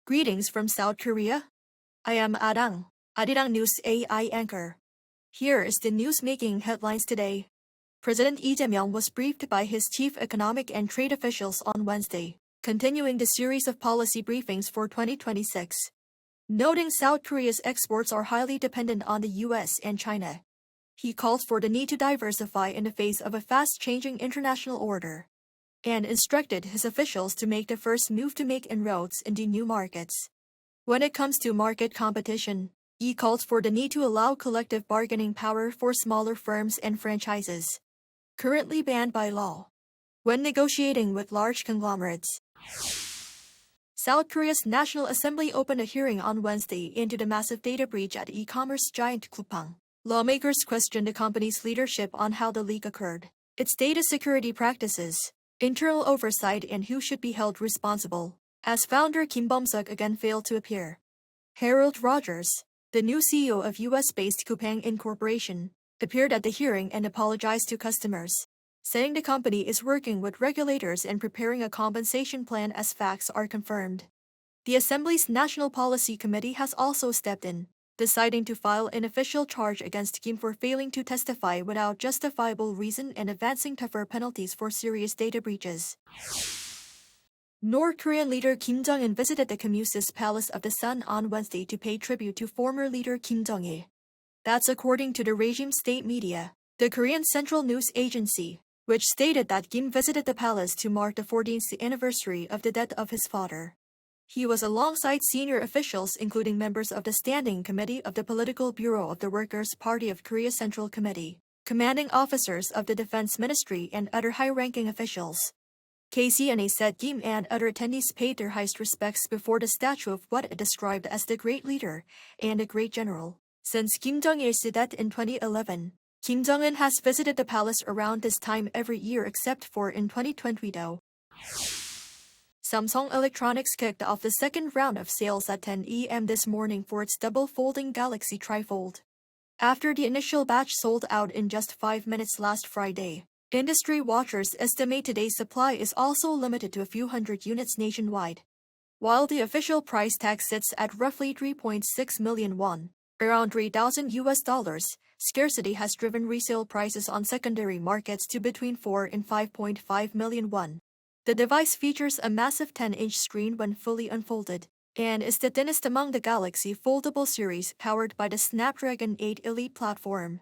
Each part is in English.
Greetings from South Korea. I am Arirang News AI anchor. Here is the news making headlines today. President Lee Jae-myung was briefed by his chief economic and trade officials on Wednesday, continuing the series of policy briefings for 2026. Noting South Korea's exports are highly dependent on the US and China. He called for the need to diversify in the face of a fast-changing international order, and instructed his officials to make the first move to make inroads into new markets. When it comes to market competition, he called for the need to allow collective bargaining power for smaller firms and franchises, currently banned by law, when negotiating with large conglomerates. South Korea's National Assembly opened a hearing on Wednesday into the massive data breach at e-commerce giant Coupang. Lawmakers questioned the company's leadership on how the leak occurred, its data security practices, internal oversight, and who should be held responsible, as founder Kim Jong-il again failed to appear. Harold Rogers, the new CEO of US-based Coupang Incorporation, appeared at the hearing and apologized to customers, saying the company is working with regulators and preparing a compensation plan as facts are confirmed. The Assembly's National Policy Committee has also stepped in, deciding to file an official charge against Kim for failing to testify without justifiable reason and advancing tougher penalties for serious data breaches. North Korean leader Kim Jong-il visited the Commuse's Palace of the Sun on Wednesday to pay tribute to former leader Kim Jong-il. That's according to the regime state media, the Korean Central News Agency, which stated that Kim visited the palace to mark the 14th anniversary of the death of his father. He was alongside senior officials including members of the Standing Committee of the Political Bureau of the Workers' Party of Korea Central Committee, commanding officers of the Defense Ministry, and other high-ranking officials. KCNA said Kim and other attendees paid their highest respects before the statue of what it described as the great leader and a great general. Since Kim Jong-il's death in 2011, Kim Jong-un has visited the palace around this time every year except for in 2020 though. Samsung Electronics kicked off the second round of sales at 10 a.m. this morning for its double-folding Galaxy TriFold. After the initial batch sold out in just 5 minutes last Friday, industry watchers estimate today's supply is also limited to a few hundred units nationwide. While the official price tag sits at roughly 3.6 million won, around $3,000, scarcity has driven resale prices on secondary markets to between 4 and 5.5 million won. The device features a massive 10-inch screen when fully unfolded, and is the thinnest among the Galaxy foldable series powered by the Snapdragon 8 Elite platform.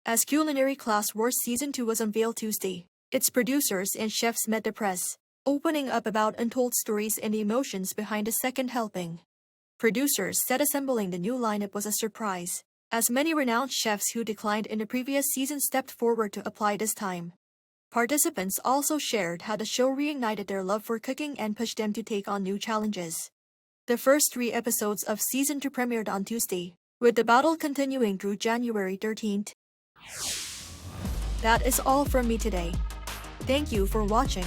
As Culinary Class Wars Season 2 was unveiled Tuesday, its producers and chefs met the press, opening up about untold stories and the emotions behind the second helping. Producers said assembling the new lineup was a surprise, as many renowned chefs who declined in the previous season stepped forward to apply this time. Participants also shared how the show reignited their love for cooking and pushed them to take on new challenges. The first 3 episodes of Season 2 premiered on Tuesday, with the battle continuing through January 13th. That is all from me today. Thank you for watching.